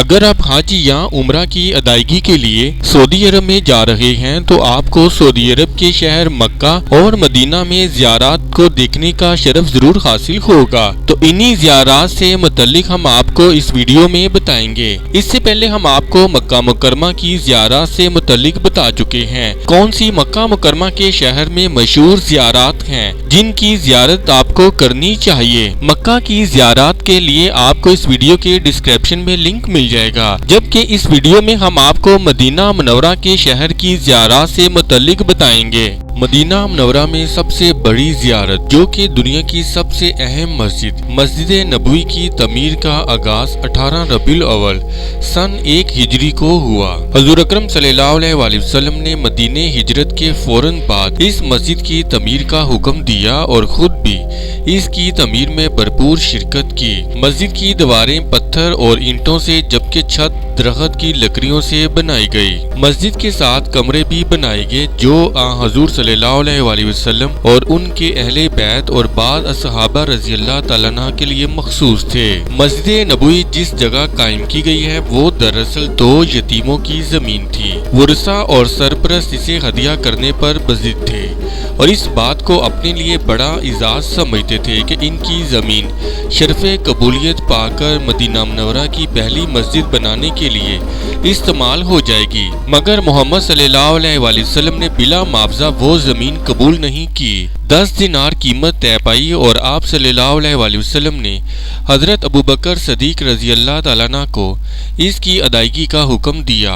اگر آپ حج یا عمرہ کی ادائیگی کے لیے سعودی عرب میں جا رہے ہیں تو آپ کو سعودی عرب کے شہر مکہ اور مدینہ میں زیارات کو دیکھنے کا شرف ضرور حاصل ہوگا۔ تو انہی زیارات سے متعلق ہم آپ کو اس ویڈیو میں بتائیں گے۔ اس سے پہلے ہم آپ کو مکہ مکرمہ کی زیارات سے متعلق بتا چکے ہیں کون سی مکہ مکرمہ کے شہر میں مشہور زیارات ہیں جن کی زیارت آپ کو کرنی چاہیے۔ مکہ کی زیارات کے لیے آپ کو اس ویڈیو کے ڈسکرپشن میں لنک مل جائے گا، جبکہ اس ویڈیو میں ہم آپ کو مدینہ منورہ کے شہر کی زیارات سے متعلق بتائیں گے۔ مدینہ منورہ میں سب سے بڑی زیارت جو کہ دنیا کی سب سے اہم مسجد نبوی کی تعمیر کا آغاز 18 ربیع الاول سن 1 ہجری کو ہوا۔ حضور اکرم صلی اللہ علیہ وآلہ وسلم نے مدینہ ہجرت کے فوراً بعد اس مسجد کی تعمیر کا حکم دیا اور خود بھی اس کی تعمیر میں بھرپور شرکت کی۔ مسجد کی دیواریں پتھر اور اینٹوں سے جبکہ چھت درخت کی لکڑیوں سے بنائی گئی۔ مسجد کے ساتھ کمرے بھی بنائے گئے جو حضور صلی اللہ علیہ وآلہ وسلم اور ان کے اہل بیت اور بعض صحابہ رضی اللہ تعالیٰ عنہ کے لیے مخصوص تھے۔ مسجد نبوی جس جگہ قائم کی گئی ہے وہ دراصل 2 یتیموں کی زمین تھی۔ ورثہ اور سرپرست اسے ہدیہ کرنے پر بضد تھے اور اس بات کو اپنے لیے بڑا اعزاز سمجھتے تھے کہ ان کی زمین شرف قبولیت پا کر مدینہ منورہ کی پہلی مسجد بنانے کے لیے استعمال ہو جائے گی، مگر محمد صلی اللہ علیہ وآلہ وسلم نے بلا معاوضہ وہ زمین قبول نہیں کی۔ 10 دینار قیمت طے پائی اور آپ صلی اللہ علیہ وآلہ وسلم نے حضرت ابوبکر صدیق رضی اللہ تعالیٰ عنہ کو اس کی ادائیگی کا حکم دیا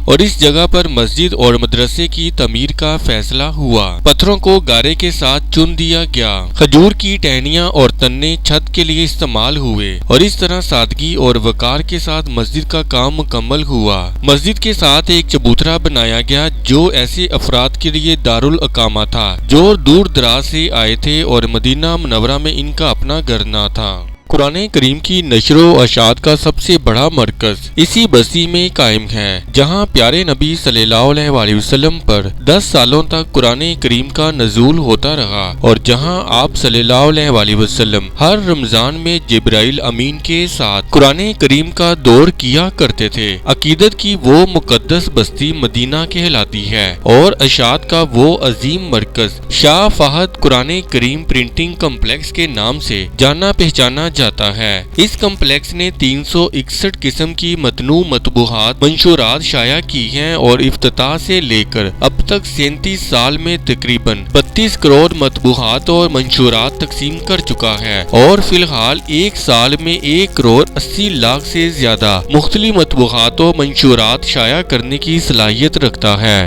اور اس جگہ پر مسجد اور مدرسے کی تعمیر کا فیصلہ ہوا۔ پتھروں کو گارے کے ساتھ چن دیا گیا، کھجور کی ٹہنیاں اور تنے چھت کے لیے استعمال ہوئے اور اس طرح سادگی اور وقار کے ساتھ مسجد کا کام مکمل ہوا۔ مسجد کے ساتھ ایک چبوترا بنایا گیا جو ایسے افراد کے لیے دارالاقامہ تھا جو دور دراز سے آئے تھے اور مدینہ منورہ میں ان کا اپنا گھر نہ تھا۔ قرآن کریم کی نشر و اشاعت کا سب سے بڑا مرکز اسی بستی میں قائم ہے جہاں پیارے نبی صلی اللہ علیہ وآلہ وسلم پر 10 سالوں تک قرآن کریم کا نزول ہوتا رہا اور جہاں آپ صلی اللہ علیہ وآلہ وسلم ہر رمضان میں جبرائیل امین کے ساتھ قرآن کریم کا دور کیا کرتے تھے۔ عقیدت کی وہ مقدس بستی مدینہ کہلاتی ہے اور اشاعت کا وہ عظیم مرکز شاہ فہد قرآن کریم پرنٹنگ کمپلیکس کے نام سے جانا پہچانا جاتا ہے۔ اس کمپلیکس نے 361 قسم کی متنوع مطبوعات منشورات شائع کی ہیں اور افتتاح سے لے کر اب تک 37 سال میں تقریباً 32 کروڑ مطبوعات اور منشورات تقسیم کر چکا ہے اور فی الحال ایک سال میں 1 کروڑ 80 لاکھ سے زیادہ مختلف مطبوعات و منشورات شائع کرنے کی صلاحیت رکھتا ہے۔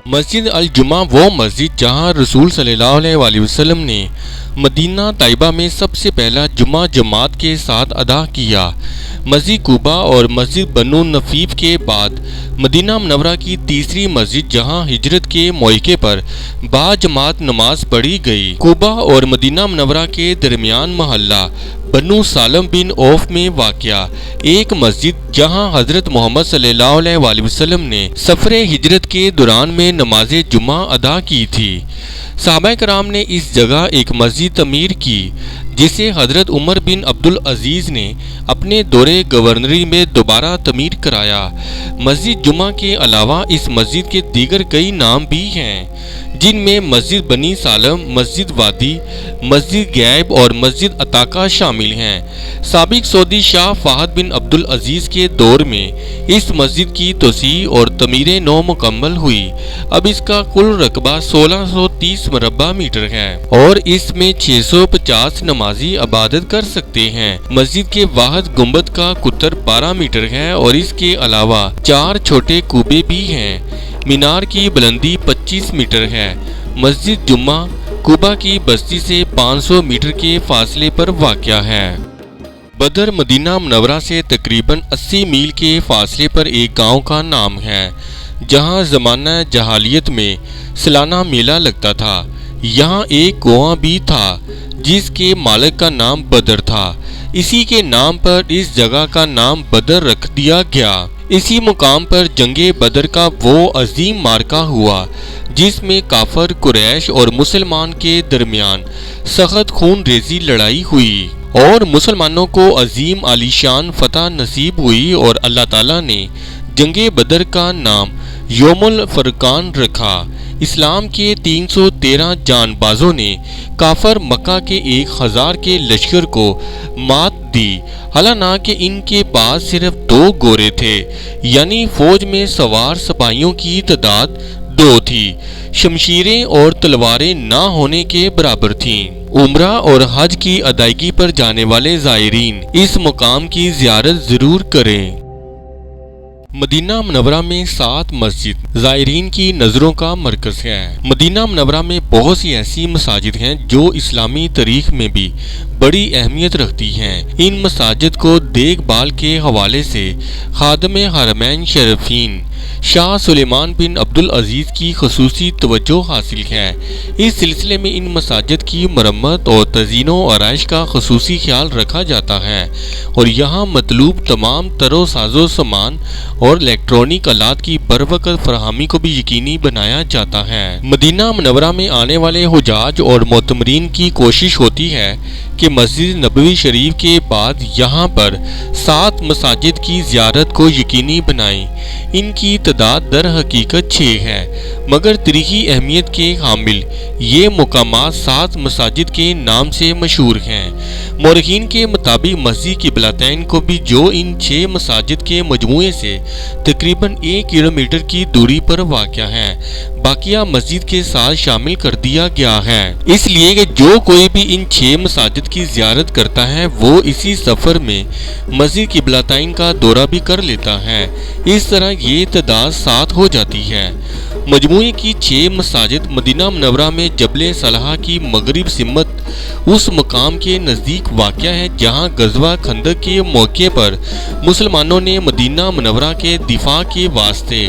مسجد الجمعہ وہ مسجد جہاں رسول صلی اللہ علیہ وآلہ وسلم نے مدینہ طیبہ میں سب سے پہلا جمعہ جماعت کے ساتھ ادا کیا۔ مسجد قباء اور مسجد بنو نفیف کے بعد مدینہ منورہ کی تیسری مسجد جہاں ہجرت کے موقع پر باجماعت نماز پڑھی گئی۔ قباء اور مدینہ منورہ کے درمیان محلہ بنو سالم بن عوف میں واقع ایک مسجد جہاں حضرت محمد صلی اللہ علیہ وآلہ وسلم نے سفر ہجرت کے دوران میں نماز جمعہ ادا کی تھی۔ صحابہ کرام نے اس جگہ ایک مسجد تعمیر کی جسے حضرت عمر بن عبدالعزیز نے اپنے دور گورنری میں دوبارہ تعمیر کرایا۔ مسجد جمعہ کے علاوہ اس مسجد کے دیگر کئی نام بھی ہیں جن میں مسجد بنی سالم، مسجد وادی، مسجد غیب اور مسجد عتاقہ شامل ہیں۔ سابق سعودی شاہ فہد بن عبدالعزیز کے دور میں اس مسجد کی توسیع اور تعمیر نو مکمل ہوئی۔ اب اس کا کل رقبہ 1630 مربع میٹر ہے اور اس میں 650 نمازی عبادت کر سکتے ہیں۔ مسجد کے واحد گنبد کا قطر 12 میٹر ہے اور اس کے علاوہ 4 چھوٹے کوبے بھی ہیں۔ مینار کی بلندی 25 میٹر ہے۔ مسجد جمعہ قباء کی بستی سے 500 میٹر کے فاصلے پر واقع ہے۔ بدر مدینہ منورہ سے تقریباً 80 میل کے فاصلے پر ایک گاؤں کا نام ہے جہاں زمانہ جاہلیت میں سالانہ میلہ لگتا تھا۔ یہاں ایک کنواں بھی تھا جس کے مالک کا نام بدر تھا۔ اسی کے نام پر اس جگہ کا نام بدر رکھ دیا گیا۔ اسی مقام پر جنگ بدر کا وہ عظیم معرکہ ہوا جس میں کافر قریش اور مسلمان کے درمیان سخت خون ریزی لڑائی ہوئی۔ اور مسلمانوں کو عظیم عالیشان فتح نصیب ہوئی اور اللہ تعالیٰ نے جنگ بدر کا نام یوم الفرقان رکھا۔ اسلام کے 313 جان بازوں نے کافر مکہ کے 1000 کے لشکر کو مات دی، حالانکہ ان کے پاس صرف 2 گھوڑے تھے، یعنی فوج میں سوار سپاہیوں کی تعداد 2 تھی، شمشیریں اور تلواریں نہ ہونے کے برابر تھیں۔ عمرہ اور حج کی ادائیگی پر جانے والے زائرین اس مقام کی زیارت ضرور کریں۔ مدینہ منورہ میں 7 مسجد زائرین کی نظروں کا مرکز ہے۔ مدینہ منورہ میں بہت سی ایسی مساجد ہیں جو اسلامی تاریخ میں بھی بڑی اہمیت رکھتی ہیں۔ ان مساجد کو دیکھ بھال کے حوالے سے خادم حرمین شریفین شاہ سلیمان بن عبدالعزیز کی خصوصی توجہ حاصل ہے۔ اس سلسلے میں ان مساجد کی مرمت اور تزئین و آرائش کا خصوصی خیال رکھا جاتا ہے اور یہاں مطلوب تمام تر و ساز و سامان اور الیکٹرانک آلات کی بروقت فراہمی کو بھی یقینی بنایا جاتا ہے۔ مدینہ منورہ میں آنے والے حجاج اور معتمرین کی کوشش ہوتی ہے کہ مسجد نبوی شریف کے بعد یہاں پر 7 مساجد کی زیارت کو یقینی بنائیں۔ ان کی تعداد در حقیقت 6 ہے، مگر تاریخی اہمیت کے حامل یہ مقامات 7 مساجد کے نام سے مشہور ہیں۔ مورخین کے مطابق مسجد قبلتین کو بھی جو ان 6 مساجد کے مجموعے سے تقریباً 1 کلومیٹر کی دوری پر واقع ہے، باقیہ مسجد کے ساتھ شامل کر دیا گیا ہے، اس لیے کہ جو کوئی بھی ان 6 مساجد کی زیارت کرتا ہے وہ اسی سفر میں مسجد قبلتین کا دورہ بھی کر لیتا ہے۔ اس طرح یہ تعداد 7 ہو جاتی ہے۔ مجموعے کی 6 مساجد مدینہ منورہ میں جبل صلحہ کی مغرب سمت اس مقام کے نزدیک واقع ہے جہاں غزوہ خندق کے موقع پر مسلمانوں نے مدینہ منورہ کے دفاع کے واسطے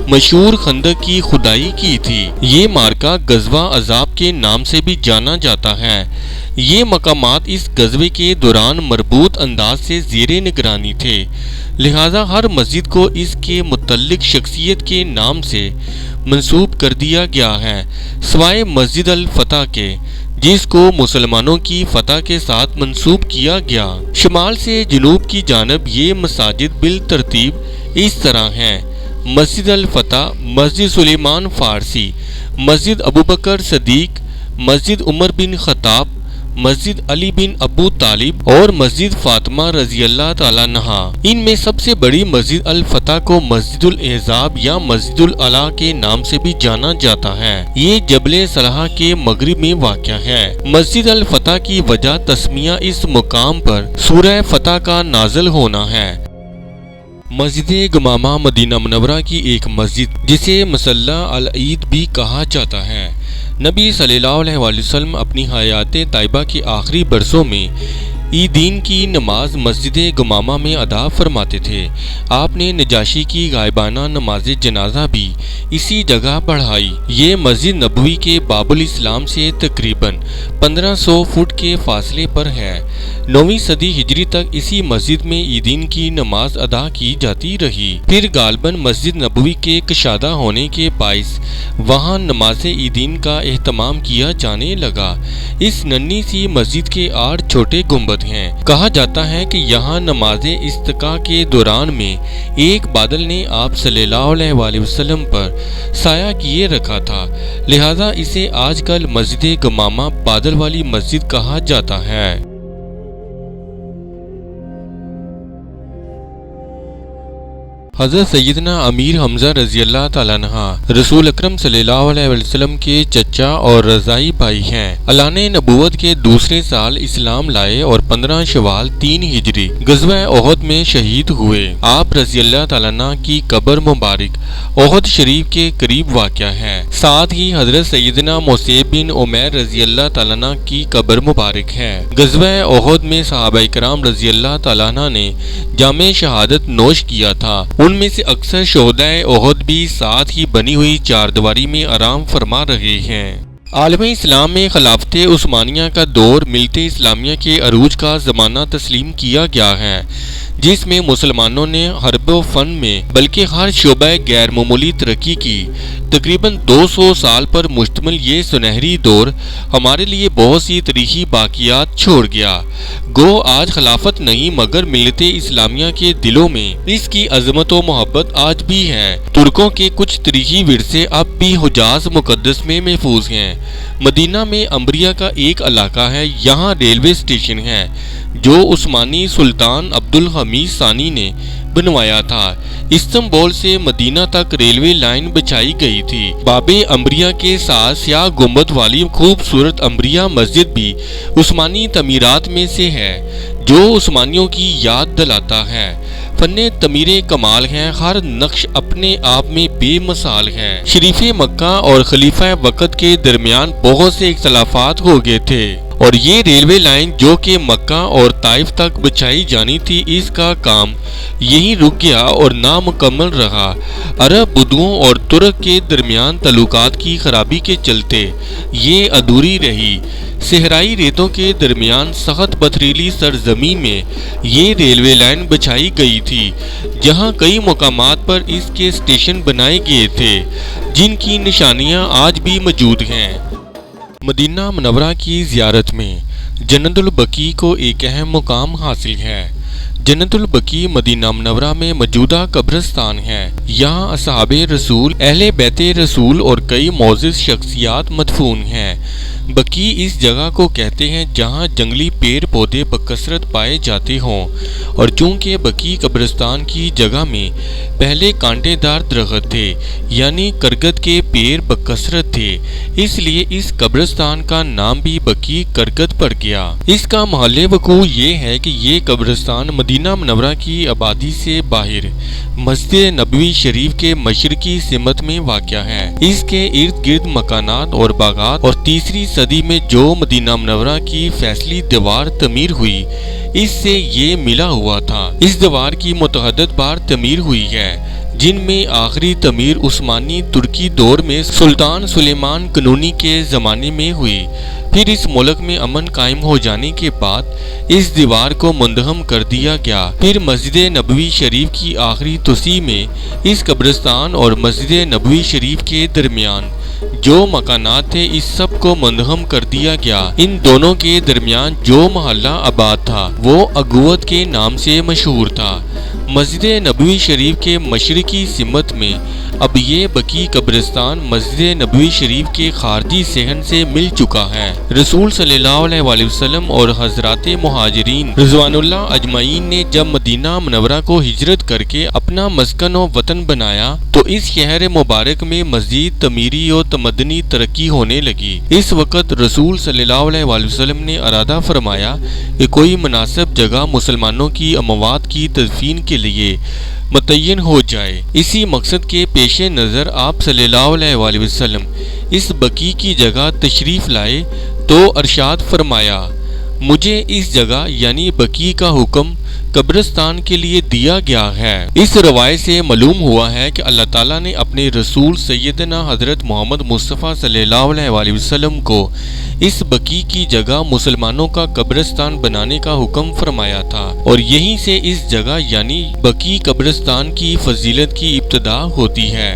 مشہور خندق کی کھدائی کی تھی۔ یہ معرکہ غزوہ احزاب کے نام سے بھی جانا جاتا ہے۔ یہ مقامات اس غزوے کے دوران مربوط انداز سے زیر نگرانی تھے، لہذا ہر مسجد کو اس کے متعلق شخصیت کے نام سے منسوب کر دیا گیا ہے، سوائے مسجد الفتح کے جس کو مسلمانوں کی فتح کے ساتھ منسوب کیا گیا۔ شمال سے جنوب کی جانب یہ مساجد بالترتیب اس طرح ہیں: مسجد الفتح، مسجد سلیمان فارسی، مسجد ابوبکر صدیق، مسجد عمر بن خطاب، مسجد علی بن ابو طالب اور مسجد فاطمہ رضی اللہ تعالیٰ عنہا۔ ان میں سب سے بڑی مسجد الفتح کو مسجد الاحزاب یا مسجد الاعلیٰ کے نام سے بھی جانا جاتا ہے۔ یہ جبل صلحہ کے مغرب میں واقع ہے۔ مسجد الفتح کی وجہ تسمیہ اس مقام پر سورہ فتح کا نازل ہونا ہے۔ مسجد گمامہ مدینہ منورہ کی ایک مسجد جسے مصلی العید بھی کہا جاتا ہے۔ نبی صلی اللہ علیہ وسلم اپنی حیات طیبہ کے آخری برسوں میں عیدین کی نماز مسجد گمامہ میں ادا فرماتے تھے۔ آپ نے نجاشی کی غائبانہ نماز جنازہ بھی اسی جگہ پڑھائی۔ یہ مسجد نبوی کے باب الاسلام سے تقریباً 1500 فٹ کے فاصلے پر ہے۔ 9ویں صدی ہجری تک اسی مسجد میں عیدین کی نماز ادا کی جاتی رہی، پھر غالباً مسجد نبوی کے کشادہ ہونے کے باعث وہاں نماز عیدین کا اہتمام کیا جانے لگا۔ اس ننھی سی مسجد کے 8 چھوٹے گنبد ہیں۔ کہا جاتا ہے کہ یہاں نماز استسقاء کے دوران میں ایک بادل نے آپ صلی اللہ علیہ وآلہ وسلم پر سایہ کیے رکھا تھا، لہذا اسے آج کل مسجد گمامہ بادل والی مسجد کہا جاتا ہے۔ حضرت سیدنا امیر حمزہ رضی اللہ تعالیٰ عنہ رسول اکرم صلی اللہ علیہ وسلم کے چچا اور رضاعی بھائی ہیں۔ اعلان نبوت کے دوسرے سال اسلام لائے اور 15 شوال 3 ہجری غزوہ احد میں شہید ہوئے۔ آپ رضی اللہ تعالیٰ عنہ کی قبر مبارک احد شریف کے قریب واقع ہے۔ ساتھ ہی حضرت سیدنا مصعب بن عمیر رضی اللہ تعالیٰ عنہ کی قبر مبارک ہے۔ غزوہ احد میں صحابہ کرام رضی اللہ تعالیٰ عنہ نے جام شہادت نوش کیا تھا۔ ان میں سے اکثر شہدائے احد بھی ساتھ ہی بنی ہوئی چاردیواری میں آرام فرما رہے ہیں۔ عالم اسلام میں خلافت عثمانیہ کا دور ملت اسلامیہ کے عروج کا زمانہ تسلیم کیا گیا ہے، جس میں مسلمانوں نے حرب و فن میں بلکہ ہر شعبہ غیر معمولی ترقی کی۔ تقریباً 200 سال پر مشتمل یہ سنہری دور ہمارے لیے بہت سی تاریخی باقیات چھوڑ گیا۔ گو آج خلافت نہیں مگر ملت اسلامیہ کے دلوں میں اس کی عظمت و محبت آج بھی ہے۔ ترکوں کے کچھ تاریخی ورثے اب بھی حجاز مقدس میں محفوظ ہیں۔ مدینہ میں امبریا کا ایک علاقہ ہے، یہاں ریلوے اسٹیشن ہے جو عثمانی سلطان عبدالحمید ثانی نے بنوایا تھا۔ استنبول سے مدینہ تک ریلوے لائن بچھائی گئی تھی۔ باب امبریا کے ساتھ سیاہ گنبد والی خوبصورت امبریا مسجد بھی عثمانی تعمیرات میں سے ہے جو عثمانیوں کی یاد دلاتا ہے۔ فن تعمیر کمال ہے، ہر نقش اپنے آپ میں بے مثال ہے۔ شریف مکہ اور خلیفہ وقت کے درمیان بہت سے اختلافات ہو گئے تھے اور یہ ریلوے لائن جو کہ مکہ اور طائف تک بچھائی جانی تھی، اس کا کام یہیں رک گیا اور نامکمل رہا۔ عرب بدوؤں اور ترک کے درمیان تعلقات کی خرابی کے چلتے یہ ادھوری رہی۔ صحرائی ریتوں کے درمیان سخت پتھریلی سرزمین میں یہ ریلوے لائن بچھائی گئی تھی، جہاں کئی مقامات پر اس کے اسٹیشن بنائے گئے تھے جن کی نشانیاں آج بھی موجود ہیں۔ مدینہ منورہ کی زیارت میں جنت البقیع کو ایک اہم مقام حاصل ہے۔ جنت البقیع مدینہ منورہ میں موجودہ قبرستان ہے۔ یہاں اصحاب رسول، اہل بیت رسول اور کئی معزز شخصیات مدفون ہیں۔ بقیع اس جگہ کو کہتے ہیں جہاں جنگلی پیڑ پودے بکثرت پائے جاتے ہوں، اور چونکہ بقیع قبرستان کی جگہ میں پہلے کانٹے دار درخت تھے یعنی کرگد کے پیڑ بکثرت تھے، اس لیے اس قبرستان کا نام بھی بقیع کرگد پڑ گیا۔ اس کا محل وقوع یہ ہے کہ یہ قبرستان مدینہ منورہ کی آبادی سے باہر مسجد نبوی شریف کے مشرقی سمت میں واقع ہے۔ اس کے ارد گرد مکانات اور باغات، اور تیسری صدی میں جو مدینہ منورہ کی فیصلی دیوار تعمیر ہوئی اس سے یہ ملا ہوا تھا۔ اس دیوار کی متعدد بار تعمیر ہوئی ہے، جن میں آخری تعمیر عثمانی ترکی دور میں سلطان سلیمان قانونی کے زمانے میں ہوئی۔ پھر اس ملک میں امن قائم ہو جانے کے بعد اس دیوار کو منہدم کر دیا گیا۔ پھر مسجد نبوی شریف کی آخری توسیع میں اس قبرستان اور مسجد نبوی شریف کے درمیان جو مکانات تھے اس سب کو منہدم کر دیا گیا۔ ان دونوں کے درمیان جو محلہ آباد تھا وہ اگوت کے نام سے مشہور تھا۔ مسجد نبوی شریف کے مشرقی سمت میں اب یہ بقیع قبرستان مسجد نبوی شریف کے خارجی صحن سے مل چکا ہے۔ رسول صلی اللہ علیہ وآلہ وسلم اور حضرات مہاجرین رضوان اللہ اجمعین نے جب مدینہ منورہ کو ہجرت کر کے اپنا مسکن و وطن بنایا تو اس شہر مبارک میں مزید تعمیری و تمدنی ترقی ہونے لگی۔ اس وقت رسول صلی اللہ علیہ وآلہ وسلم نے ارادہ فرمایا کہ کوئی مناسب جگہ مسلمانوں کی اموات کی تدفین کے لیے متعین ہو جائے۔ اسی مقصد کے پیش نظر آپ صلی اللہ علیہ وآلہ وسلم اس بقیع کی جگہ تشریف لائے تو ارشاد فرمایا، مجھے اس جگہ یعنی بقیع کا حکم قبرستان کے لیے دیا گیا ہے۔ اس روایت سے معلوم ہوا ہے کہ اللہ تعالیٰ نے اپنے رسول سیدنا حضرت محمد مصطفیٰ صلی اللہ علیہ وآلہ وسلم کو اس بقیع کی جگہ مسلمانوں کا قبرستان بنانے کا حکم فرمایا تھا، اور یہیں سے اس جگہ یعنی بقیع قبرستان کی فضیلت کی ابتدا ہوتی ہے۔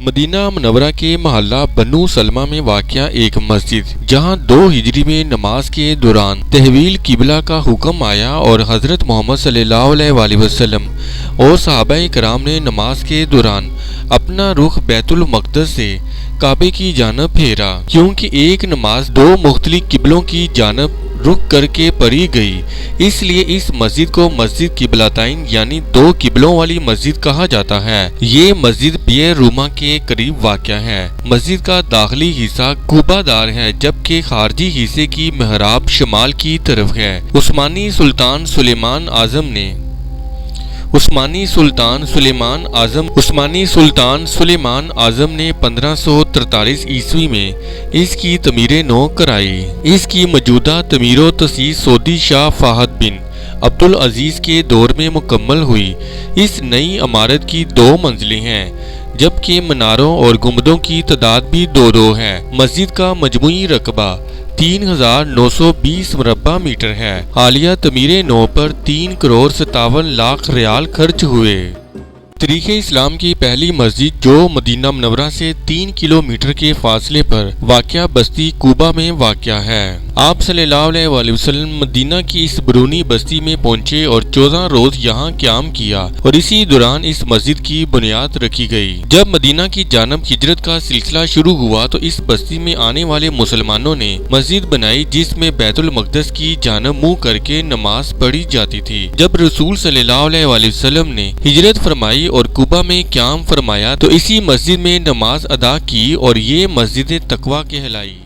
مدینہ منورہ کے محلہ بنو سلمہ میں واقع ایک مسجد جہاں 2 ہجری میں نماز کے دوران تحویل قبلہ کا حکم آیا اور حضرت محمد صلی اللہ علیہ وآلہ وسلم اور صحابہ کرام نے نماز کے دوران اپنا رخ بیت المقدس سے کعبے کی جانب پھیرا، کیونکہ ایک نماز 2 مختلف قبلوں کی جانب رک کر کے پڑھی گئی، اس لیے اس مسجد کو مسجد قبلتین یعنی 2 قبلوں والی مسجد کہا جاتا ہے۔ یہ مسجد بئر روما کے قریب واقع ہے۔ مسجد کا داخلی حصہ کوبہ دار ہے جبکہ خارجی حصے کی محراب شمال کی طرف ہے۔ عثمانی سلطان سلیمان اعظم نے 1543 عیسوی میں اس کی تعمیر نو کرائی۔ اس کی موجودہ تعمیر و تاسیس سعودی شاہ فہد بن عبدالعزیز کے دور میں مکمل ہوئی۔ اس نئی عمارت کی 2 منزلیں ہیں جبکہ مناروں اور گنبدوں کی تعداد بھی 2 ہے۔ مسجد کا مجموعی رقبہ 3920 مربع میٹر ہے۔ حالیہ تعمیر نو پر 3,57,00,000 ریال خرچ ہوئے۔ تاریخ اسلام کی پہلی مسجد جو مدینہ منورہ سے 3 کلومیٹر کے فاصلے پر واقع بستی کوبہ میں واقع ہے۔ آپ صلی اللہ علیہ وآلہ وسلم مدینہ کی اس برونی بستی میں پہنچے اور 14 روز یہاں قیام کیا اور اسی دوران اس مسجد کی بنیاد رکھی گئی۔ جب مدینہ کی جانب ہجرت کا سلسلہ شروع ہوا تو اس بستی میں آنے والے مسلمانوں نے مسجد بنائی جس میں بیت المقدس کی جانب منہ کر کے نماز پڑھی جاتی تھی۔ جب رسول صلی اللہ علیہ وآلہ وسلم نے ہجرت فرمائی اور کوبہ میں قیام فرمایا تو اسی مسجد میں نماز ادا کی اور یہ مسجد تقویٰ کہلائی۔